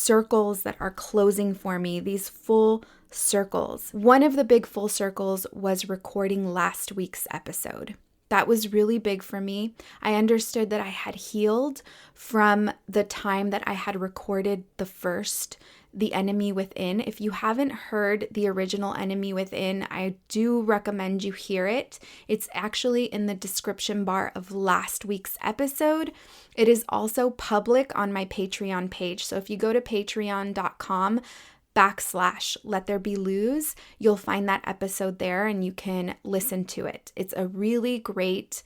circles that are closing for me, these full circles. One of the big full circles was recording last week's episode. That was really big for me. I understood that I had healed from the time that I had recorded The Enemy Within. If you haven't heard the original Enemy Within, I do recommend you hear it. It's actually in the description bar of last week's episode. It is also public on my Patreon page. So if you go to patreon.com/LetThereBeLuz, you'll find that episode there and you can listen to it. It's a really great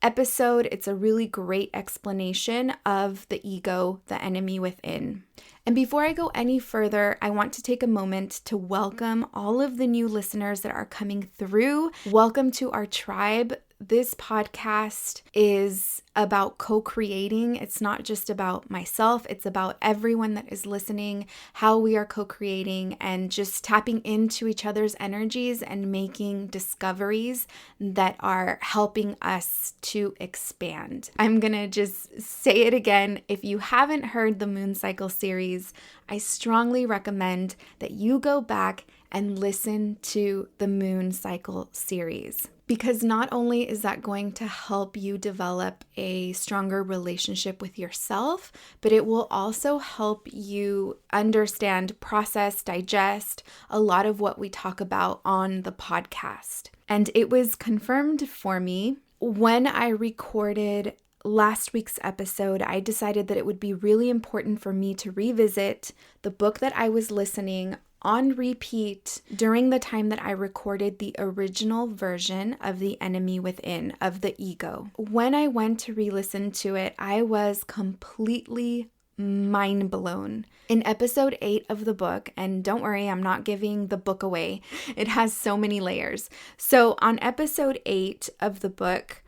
episode. It's a really great explanation of the ego, the enemy within. And before I go any further, I want to take a moment to welcome all of the new listeners that are coming through. Welcome to our tribe. This podcast is about co-creating. It's not just about myself. It's about everyone that is listening, how we are co-creating and just tapping into each other's energies and making discoveries that are helping us to expand. I'm going to just say it again. If you haven't heard the Moon Cycle series, I strongly recommend that you go back and listen to the Moon Cycle series. Because not only is that going to help you develop a stronger relationship with yourself, but it will also help you understand, process, digest a lot of what we talk about on the podcast. And it was confirmed for me when I recorded last week's episode. I decided that it would be really important for me to revisit the book that I was listening on repeat during the time that I recorded the original version of The Enemy Within, of the ego. When I went to re-listen to it, I was completely mind blown. In episode 8 of the book, and don't worry, I'm not giving the book away. It has so many layers. So on episode 8 of the book,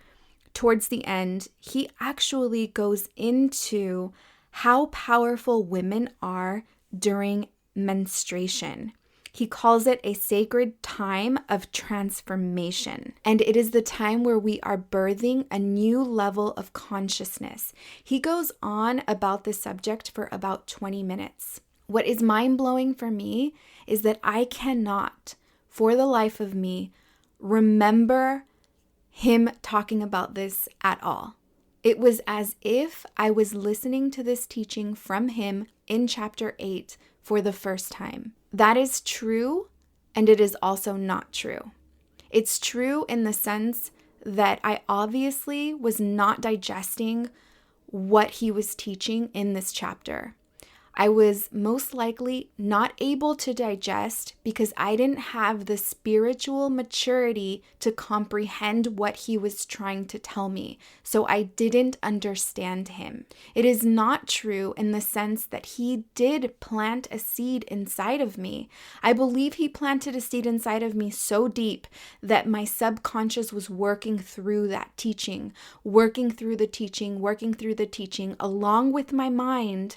towards the end, he actually goes into how powerful women are during menstruation. He calls it a sacred time of transformation, and it is the time where we are birthing a new level of consciousness. He goes on about this subject for about 20 minutes. What is mind-blowing for me is that I cannot, for the life of me, remember him talking about this at all. It was as if I was listening to this teaching from him in chapter 8 for the first time. That is true, and it is also not true. It's true in the sense that I obviously was not digesting what he was teaching in this chapter. I was most likely not able to digest because I didn't have the spiritual maturity to comprehend what he was trying to tell me. So I didn't understand him. It is not true in the sense that he did plant a seed inside of me. I believe he planted a seed inside of me so deep that my subconscious was working through that teaching, working through the teaching along with my mind.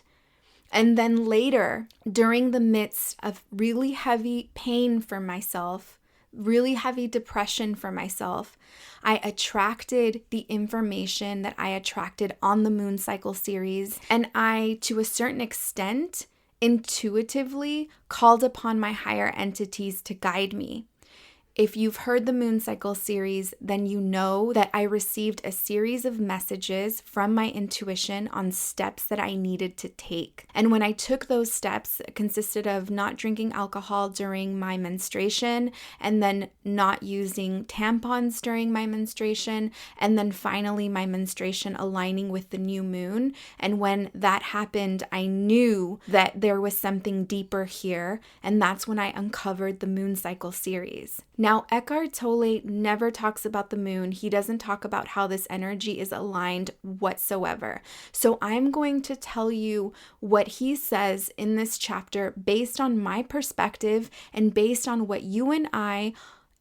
And then later, during the midst of really heavy pain for myself, really heavy depression for myself, I attracted the information that I attracted on the Moon Cycle series. And I, to a certain extent, intuitively called upon my higher entities to guide me. If you've heard the Moon Cycle series, then you know that I received a series of messages from my intuition on steps that I needed to take. And when I took those steps, it consisted of not drinking alcohol during my menstruation, and then not using tampons during my menstruation, and then finally my menstruation aligning with the new moon. And when that happened, I knew that there was something deeper here, and that's when I uncovered the Moon Cycle series. Now, Eckhart Tolle never talks about the moon. He doesn't talk about how this energy is aligned whatsoever. So I'm going to tell you what he says in this chapter based on my perspective and based on what you and I,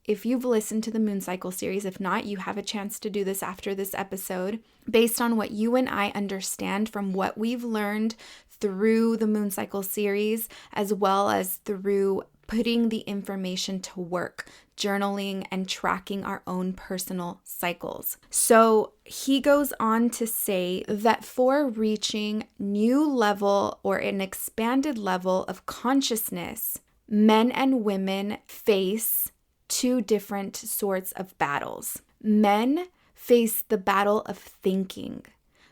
if you've listened to the Moon Cycle series, if not, you have a chance to do this after this episode, based on what you and I understand from what we've learned through the Moon Cycle series, as well as through putting the information to work, journaling and tracking our own personal cycles. So he goes on to say that for reaching new level or an expanded level of consciousness, men and women face two different sorts of battles. Men face the battle of thinking.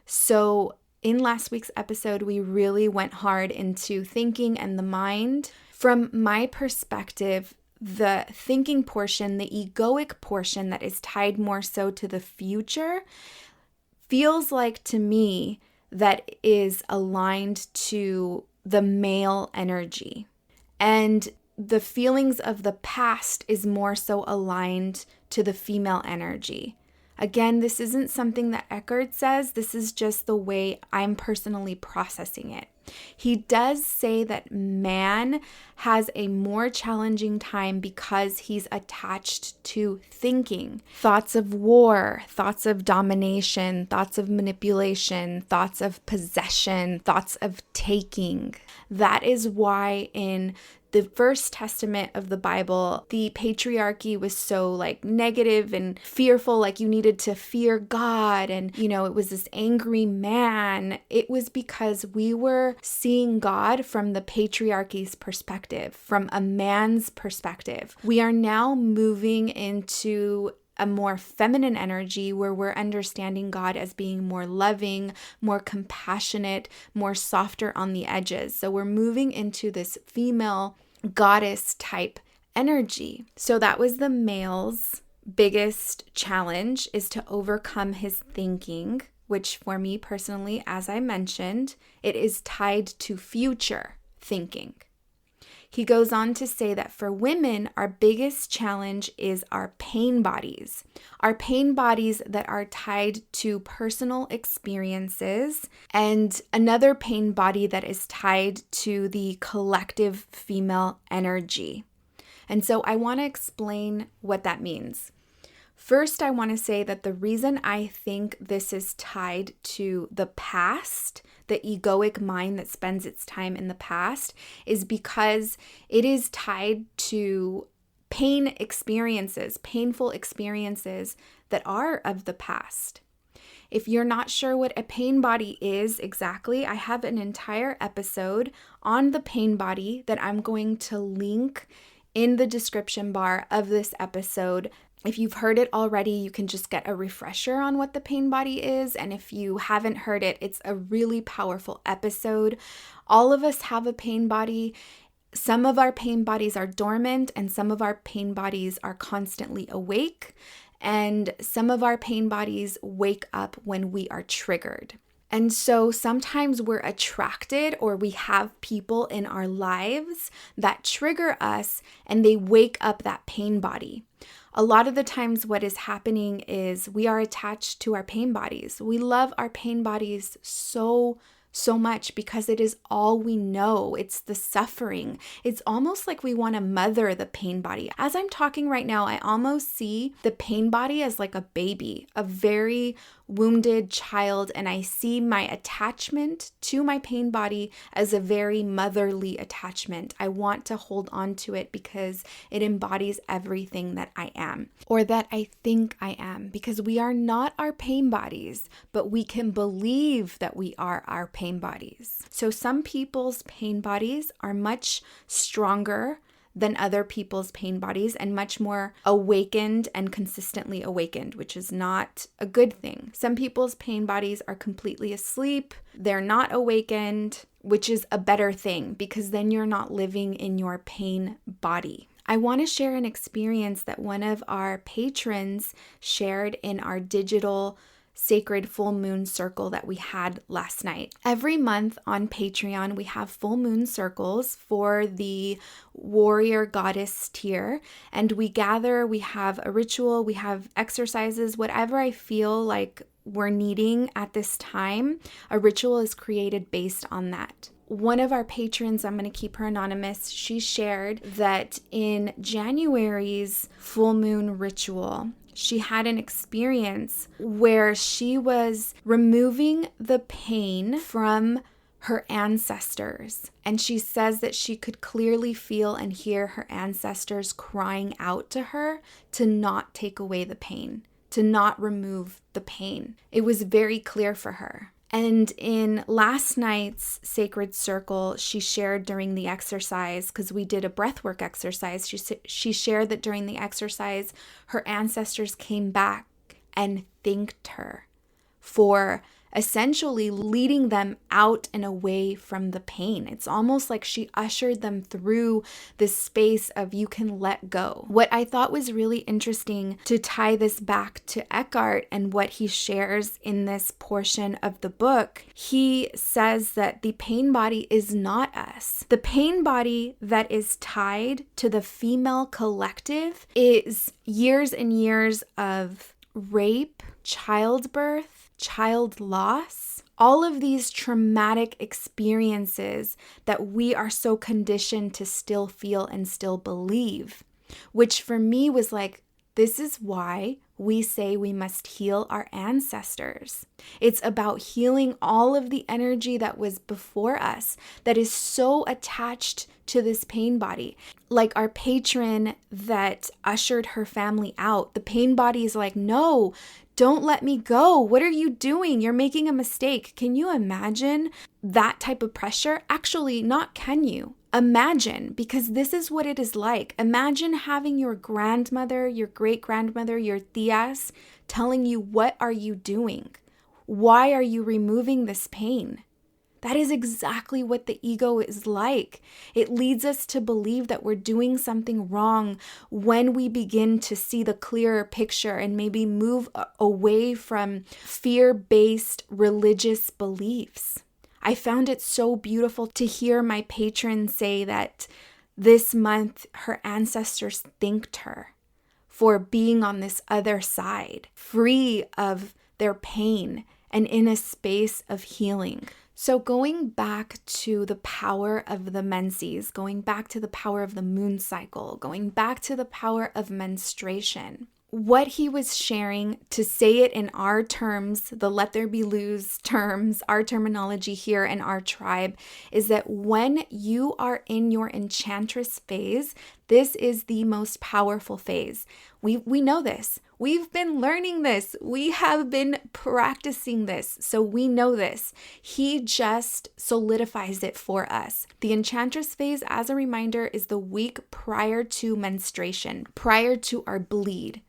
So in last week's episode, we really went hard into thinking and the mind. From my perspective, the thinking portion, the egoic portion that is tied more so to the future, feels like to me that is aligned to the male energy. And the feelings of the past is more so aligned to the female energy. Again, this isn't something that Eckhart says. This is just the way I'm personally processing it. He does say that man has a more challenging time because he's attached to thinking. Thoughts of war, thoughts of domination, thoughts of manipulation, thoughts of possession, thoughts of taking. That is why in the First Testament of the Bible, the patriarchy was so negative and fearful, you needed to fear God. And, it was this angry man. It was because we were seeing God from the patriarchy's perspective, from a man's perspective. We are now moving into a more feminine energy where we're understanding God as being more loving, more compassionate, more softer on the edges. So we're moving into this female goddess type energy. So that was the male's biggest challenge, is to overcome his thinking, which for me personally, as I mentioned, it is tied to future thinking. He goes on to say that for women, our biggest challenge is our pain bodies. Our pain bodies that are tied to personal experiences, and another pain body that is tied to the collective female energy. And so I want to explain what that means. First, I want to say that the reason I think this is tied to the past, the egoic mind that spends its time in the past, is because it is tied to painful experiences that are of the past. If you're not sure what a pain body is exactly, I have an entire episode on the pain body that I'm going to link in the description bar of this episode. If you've heard it already, you can just get a refresher on what the pain body is. And if you haven't heard it, it's a really powerful episode. All of us have a pain body. Some of our pain bodies are dormant and some of our pain bodies are constantly awake. And some of our pain bodies wake up when we are triggered. And so sometimes we're attracted, or we have people in our lives that trigger us and they wake up that pain body. A lot of the times what is happening is we are attached to our pain bodies. We love our pain bodies so much because it is all we know. It's the suffering. It's almost like we want to mother the pain body. As I'm talking right now, I almost see the pain body as like a baby, a very wounded child, and I see my attachment to my pain body as a very motherly attachment. I want to hold on to it because it embodies everything that I am, or that I think I am, because we are not our pain bodies, but we can believe that we are our pain bodies. So some people's pain bodies are much stronger than other people's pain bodies and much more awakened and consistently awakened, which is not a good thing. Some people's pain bodies are completely asleep. They're not awakened, which is a better thing because then you're not living in your pain body. I want to share an experience that one of our patrons shared in our digital sacred full moon circle that we had last night. Every month on Patreon, we have full moon circles for the warrior goddess tier, and we gather, we have a ritual, we have exercises, whatever I feel like we're needing at this time. A ritual is created based on that. One of our patrons, I'm going to keep her anonymous, she shared that in January's full moon ritual, she had an experience where she was removing the pain from her ancestors. And she says that she could clearly feel and hear her ancestors crying out to her to not take away the pain, to not remove the pain. It was very clear for her. And in last night's Sacred Circle, she shared during the exercise, because we did a breathwork exercise, she shared that during the exercise, her ancestors came back and thanked her for essentially leading them out and away from the pain. It's almost like she ushered them through this space of you can let go. What I thought was really interesting to tie this back to Eckhart and what he shares in this portion of the book, he says that the pain body is not us. The pain body that is tied to the female collective is years and years of rape, childbirth, child loss, all of these traumatic experiences that we are so conditioned to still feel and still believe, which for me was like, this is why we say we must heal our ancestors. It's about healing all of the energy that was before us that is so attached to this pain body. Like our patron that ushered her family out, the pain body is like, no, don't let me go. What are you doing? You're making a mistake. Can you imagine that type of pressure? Actually, not can you. Imagine, because this is what it is like. Imagine having your grandmother, your great-grandmother, your tias telling you, what are you doing? Why are you removing this pain? That is exactly what the ego is like. It leads us to believe that we're doing something wrong when we begin to see the clearer picture and maybe move away from fear-based religious beliefs. I found it so beautiful to hear my patron say that this month her ancestors thanked her for being on this other side, free of their pain and in a space of healing. So going back to the power of the menses, going back to the power of the moon cycle, going back to the power of menstruation, what he was sharing, to say it in our terms, the Let There Be Luz terms, our terminology here in our tribe, is that when you are in your enchantress phase, this is the most powerful phase. We know this. We've been learning this. We have been practicing this. So we know this. He just solidifies it for us. The enchantress phase, as a reminder, is the week prior to menstruation, prior to our bleed.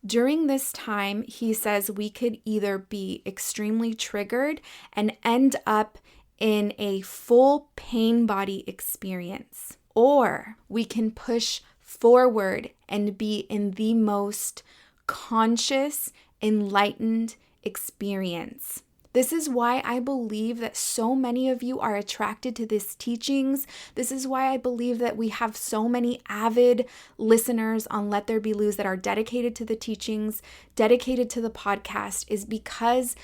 During this time, he says we could either be extremely triggered and end up in a full pain body experience, or we can push forward and be in the most conscious, enlightened experience. This is why I believe that so many of you are attracted to these teachings. This is why I believe that we have so many avid listeners on Let There Be Luz that are dedicated to the teachings, dedicated to the podcast, is because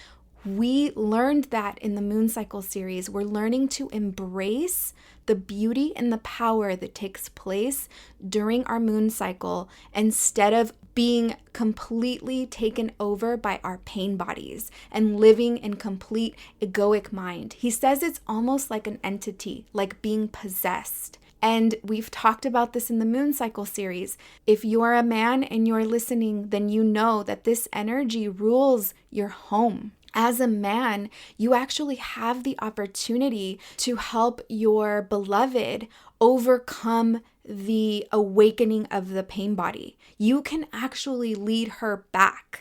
we learned that in the Moon Cycle series. We're learning to embrace the beauty and the power that takes place during our moon cycle instead of being completely taken over by our pain bodies and living in complete egoic mind. He says it's almost like an entity, like being possessed. And we've talked about this in the Moon Cycle series. If you are a man and you're listening, then you know that this energy rules your home. As a man, you actually have the opportunity to help your beloved overcome the awakening of the pain body. You can actually lead her back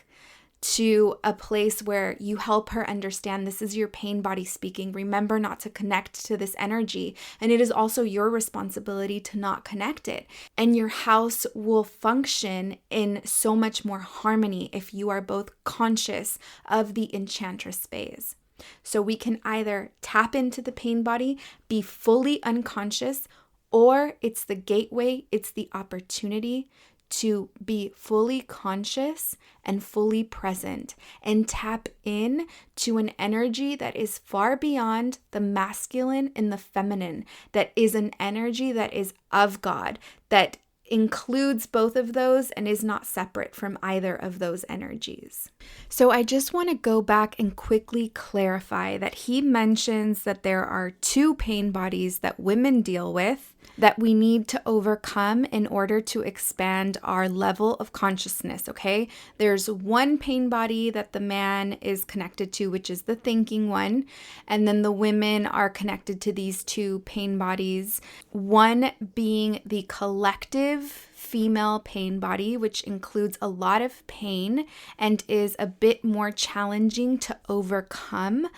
to a place where you help her understand this is your pain body speaking. Remember not to connect to this energy. And it is also your responsibility to not connect it. And your house will function in so much more harmony if you are both conscious of the enchantress phase. So we can either tap into the pain body, be fully unconscious, or it's the gateway, it's the opportunity to be fully conscious and fully present and tap in to an energy that is far beyond the masculine and the feminine, that is an energy that is of God, that includes both of those and is not separate from either of those energies. So I just want to go back and quickly clarify that he mentions that there are 2 pain bodies that women deal with that we need to overcome in order to expand our level of consciousness, okay? There's one pain body that the man is connected to, which is the thinking one, and then the women are connected to these 2 pain bodies, one being the collective female pain body, which includes a lot of pain and is a bit more challenging to overcome.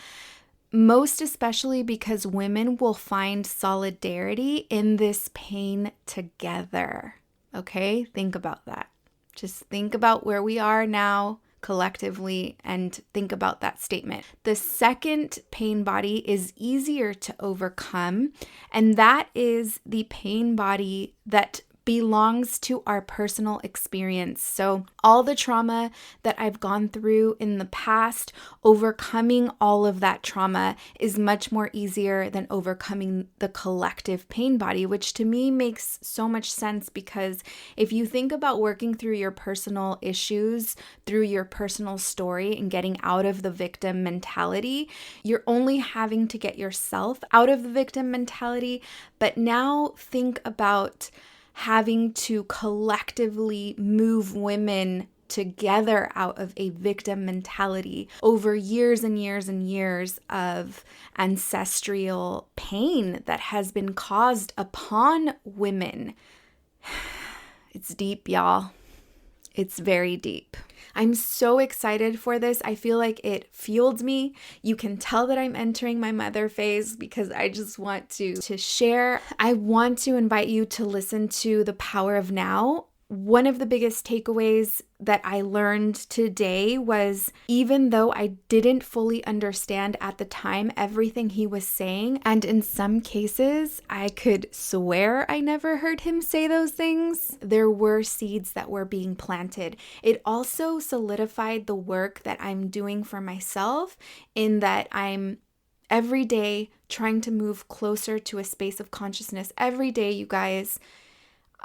Most especially because women will find solidarity in this pain together. Okay, think about that. Just think about where we are now collectively and think about that statement. The second pain body is easier to overcome, and that is the pain body that belongs to our personal experience. So all the trauma that I've gone through in the past, overcoming all of that trauma is much more easier than overcoming the collective pain body, which to me makes so much sense because if you think about working through your personal issues, through your personal story and getting out of the victim mentality, you're only having to get yourself out of the victim mentality. But now think about having to collectively move women together out of a victim mentality over years and years and years of ancestral pain that has been caused upon women. It's deep, y'all. It's very deep. I'm so excited for this. I feel like it fueled me. You can tell that I'm entering my mother phase because I just want to share. I want to invite you to listen to The Power of Now. One of the biggest takeaways that I learned today was even though I didn't fully understand at the time everything he was saying, and in some cases I could swear I never heard him say those things, there were seeds that were being planted. It also solidified the work that I'm doing for myself in that I'm every day trying to move closer to a space of consciousness. Every day, you guys.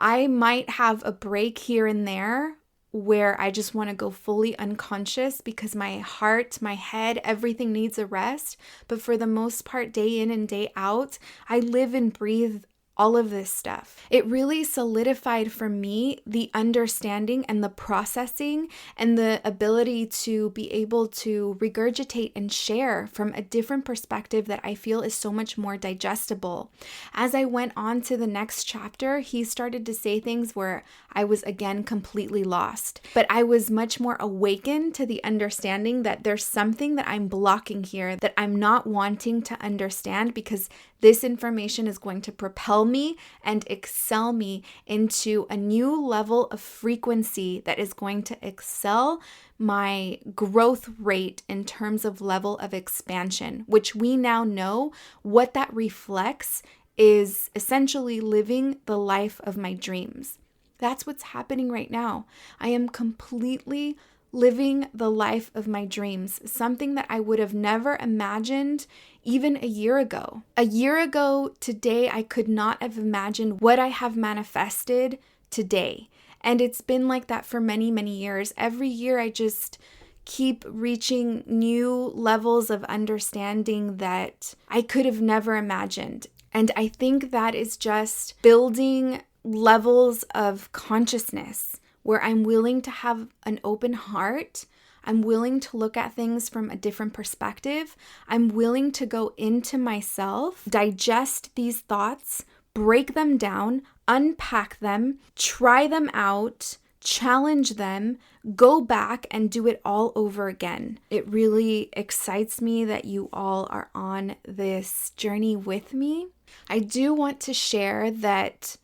I might have a break here and there where I just want to go fully unconscious because my heart, my head, everything needs a rest. But for the most part, day in and day out, I live and breathe all of this stuff. It really solidified for me the understanding and the processing and the ability to be able to regurgitate and share from a different perspective that I feel is so much more digestible. As I went on to the next chapter, he started to say things where I was again completely lost. But I was much more awakened to the understanding that there's something that I'm blocking here that I'm not wanting to understand because this information is going to propel me and excel me into a new level of frequency that is going to excel my growth rate in terms of level of expansion, which we now know what that reflects is essentially living the life of my dreams. That's what's happening right now. I am completely living the life of my dreams, something that I would have never imagined even a year ago. A year ago today, I could not have imagined what I have manifested today. And it's been like that for many, many years. Every year, I just keep reaching new levels of understanding that I could have never imagined. And I think that is just building levels of consciousness where I'm willing to have an open heart. I'm willing to look at things from a different perspective. I'm willing to go into myself, digest these thoughts, break them down, unpack them, try them out, challenge them, go back and do it all over again. It really excites me that you all are on this journey with me. I do want to share that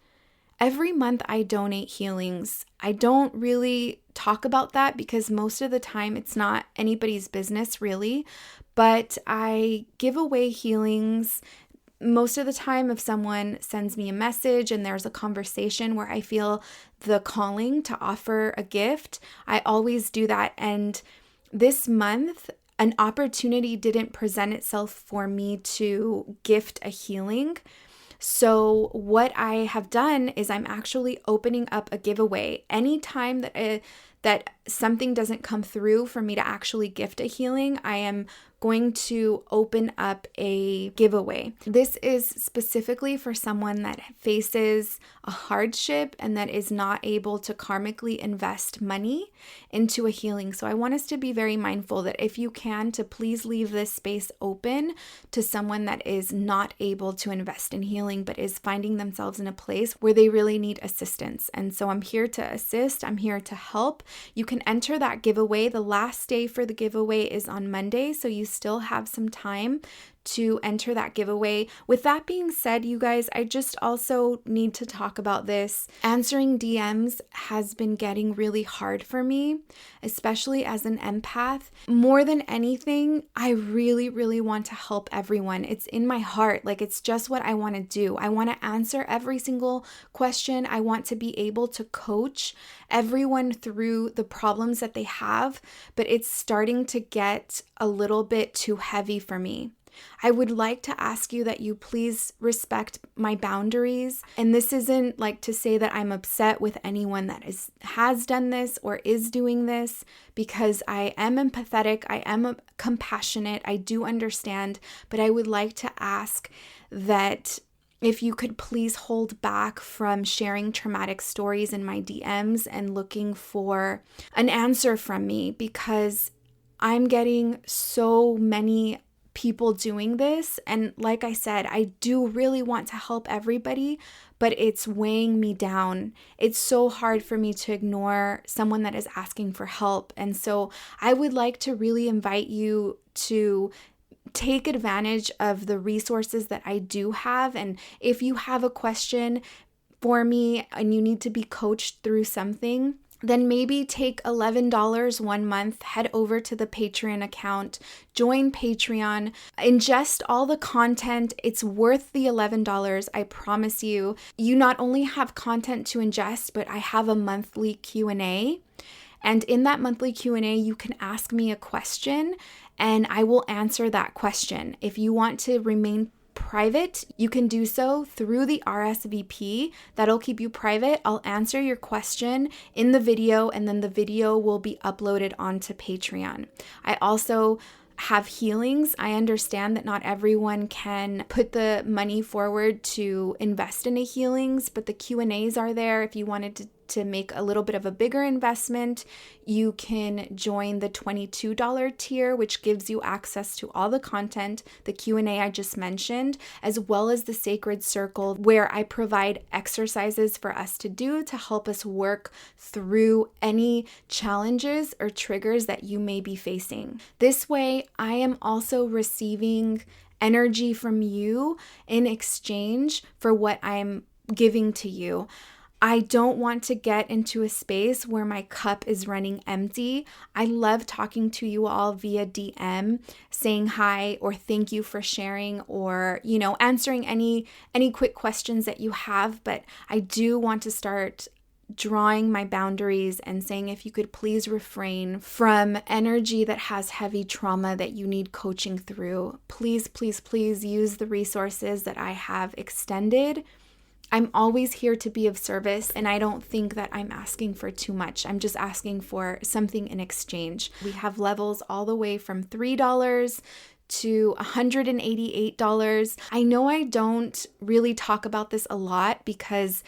every month I donate healings. I don't really talk about that because most of the time it's not anybody's business really, but I give away healings. Most of the time if someone sends me a message and there's a conversation where I feel the calling to offer a gift, I always do that. And this month, an opportunity didn't present itself for me to gift a healing. So what I have done is I'm actually opening up a giveaway. Anytime that something doesn't come through for me to actually gift a healing, I am going to open up a giveaway. This is specifically for someone that faces a hardship and that is not able to karmically invest money into a healing. So I want us to be very mindful that if you can, to please leave this space open to someone that is not able to invest in healing but is finding themselves in a place where they really need assistance. And so I'm here to assist. I'm here to help. You can enter that giveaway. The last day for the giveaway is on Monday, so you still have some time to enter that giveaway. With that being said, you guys, I just also need to talk about this. Answering DMs has been getting really hard for me, especially as an empath. More than anything, I really, really want to help everyone. It's in my heart. Like, it's just what I want to do. I want to answer every single question. I want to be able to coach everyone through the problems that they have, but it's starting to get a little bit too heavy for me. I would like to ask you that you please respect my boundaries. And this isn't like to say that I'm upset with anyone that has done this or is doing this, because I am empathetic, I am compassionate, I do understand, but I would like to ask that if you could please hold back from sharing traumatic stories in my DMs and looking for an answer from me, because I'm getting so many people doing this. And like I said, I do really want to help everybody, but it's weighing me down. It's so hard for me to ignore someone that is asking for help. And so I would like to really invite you to take advantage of the resources that I do have. And if you have a question for me and you need to be coached through something, then maybe take $11 one month, head over to the Patreon account, join Patreon, ingest all the content. It's worth the $11, I promise you. You not only have content to ingest, but I have a monthly Q&A. And in that monthly Q&A, you can ask me a question and I will answer that question. If you want to remain private, you can do so through the RSVP. That'll keep you private. I'll answer your question in the video, and then the video will be uploaded onto Patreon. I also have healings. I understand that not everyone can put the money forward to invest in a healings, but the Q&As are there. If you wanted to make a little bit of a bigger investment, you can join the $22 tier, which gives you access to all the content, the Q&A I just mentioned, as well as the Sacred Circle, where I provide exercises for us to do to help us work through any challenges or triggers that you may be facing. This way, I am also receiving energy from you in exchange for what I'm giving to you. I don't want to get into a space where my cup is running empty. I love talking to you all via DM, saying hi or thank you for sharing, or, answering any quick questions that you have. But I do want to start drawing my boundaries and saying, if you could please refrain from energy that has heavy trauma that you need coaching through. Please, please, please use the resources that I have extended. I'm always here to be of service, and I don't think that I'm asking for too much. I'm just asking for something in exchange. We have levels all the way from $3 to $188. I know I don't really talk about this a lot because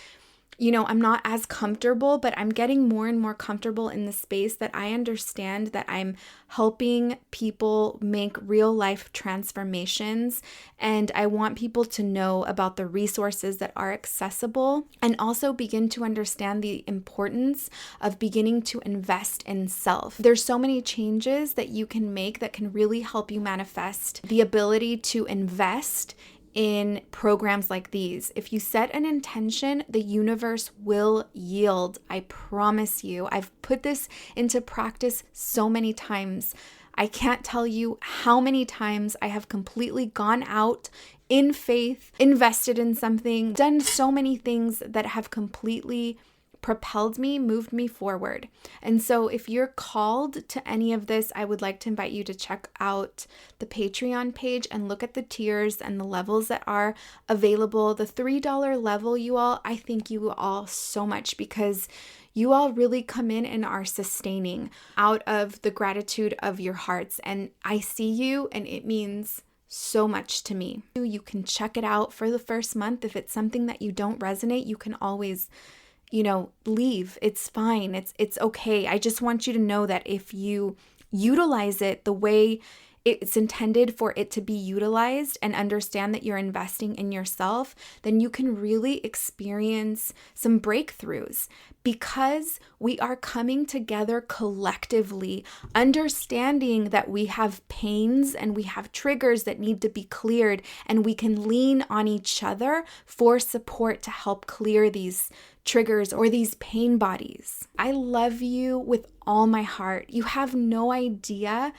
I'm not as comfortable, but I'm getting more and more comfortable in the space that I understand that I'm helping people make real life transformations. And I want people to know about the resources that are accessible and also begin to understand the importance of beginning to invest in self. There's so many changes that you can make that can really help you manifest the ability to invest in programs like these. If you set an intention, the universe will yield. I promise you. I've put this into practice so many times. I can't tell you how many times I have completely gone out in faith, invested in something, done so many things that have completely propelled me, moved me forward. And so if you're called to any of this, I would like to invite you to check out the Patreon page and look at the tiers and the levels that are available. The $3 level, you all, I thank you all so much because you all really come in and are sustaining out of the gratitude of your hearts. And I see you, and it means so much to me. You can check it out for the first month. If it's something that you don't resonate, you can always, leave. It's fine. It's okay. I just want you to know that if you utilize it the way it's intended for it to be utilized and understand that you're investing in yourself, then you can really experience some breakthroughs because we are coming together collectively, understanding that we have pains and we have triggers that need to be cleared, and we can lean on each other for support to help clear these triggers or these pain bodies. I love you with all my heart. You have no idea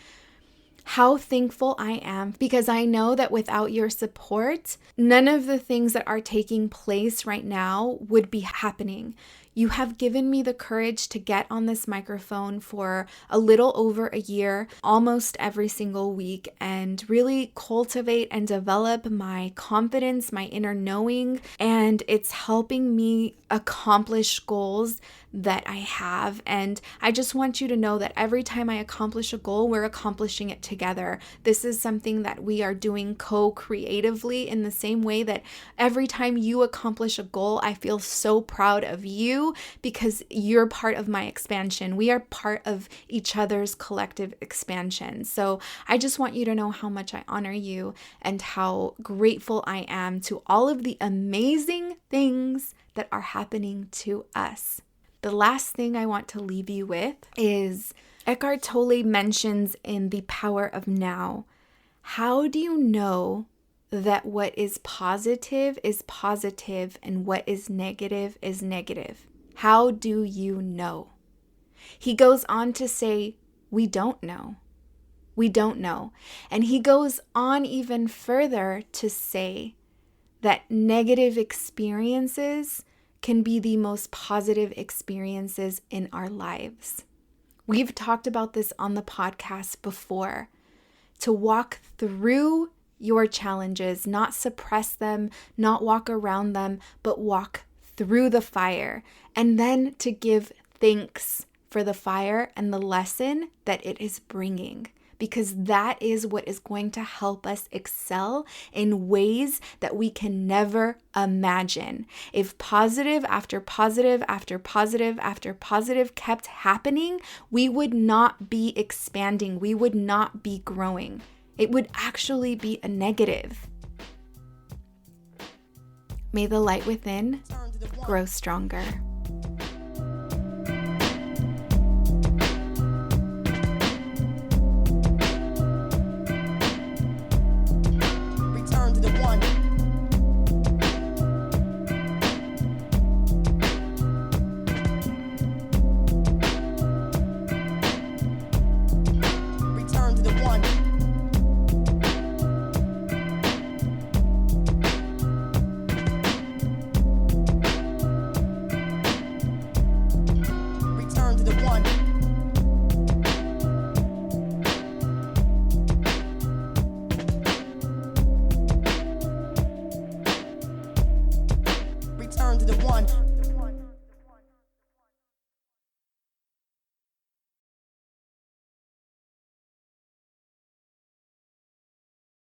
how thankful I am because I know that without your support, none of the things that are taking place right now would be happening. You have given me the courage to get on this microphone for a little over a year, almost every single week, and really cultivate and develop my confidence, my inner knowing, and it's helping me accomplish goals that I have. And I just want you to know that every time I accomplish a goal, we're accomplishing it together. This is something that we are doing co-creatively in the same way that every time you accomplish a goal, I feel so proud of you because you're part of my expansion. We are part of each other's collective expansion. So I just want you to know how much I honor you and how grateful I am to all of the amazing things that are happening to us. The last thing I want to leave you with is Eckhart Tolle mentions in The Power of Now, how do you know that what is positive and what is negative is negative? How do you know? He goes on to say, we don't know. We don't know. And he goes on even further to say that negative experiences can be the most positive experiences in our lives. We've talked about this on the podcast before. To walk through your challenges, not suppress them, not walk around them, but walk through the fire. And then to give thanks for the fire and the lesson that it is bringing. Because that is what is going to help us excel in ways that we can never imagine. If positive after positive after positive after positive kept happening, we would not be expanding. We would not be growing. It would actually be a negative. May the light within grow stronger.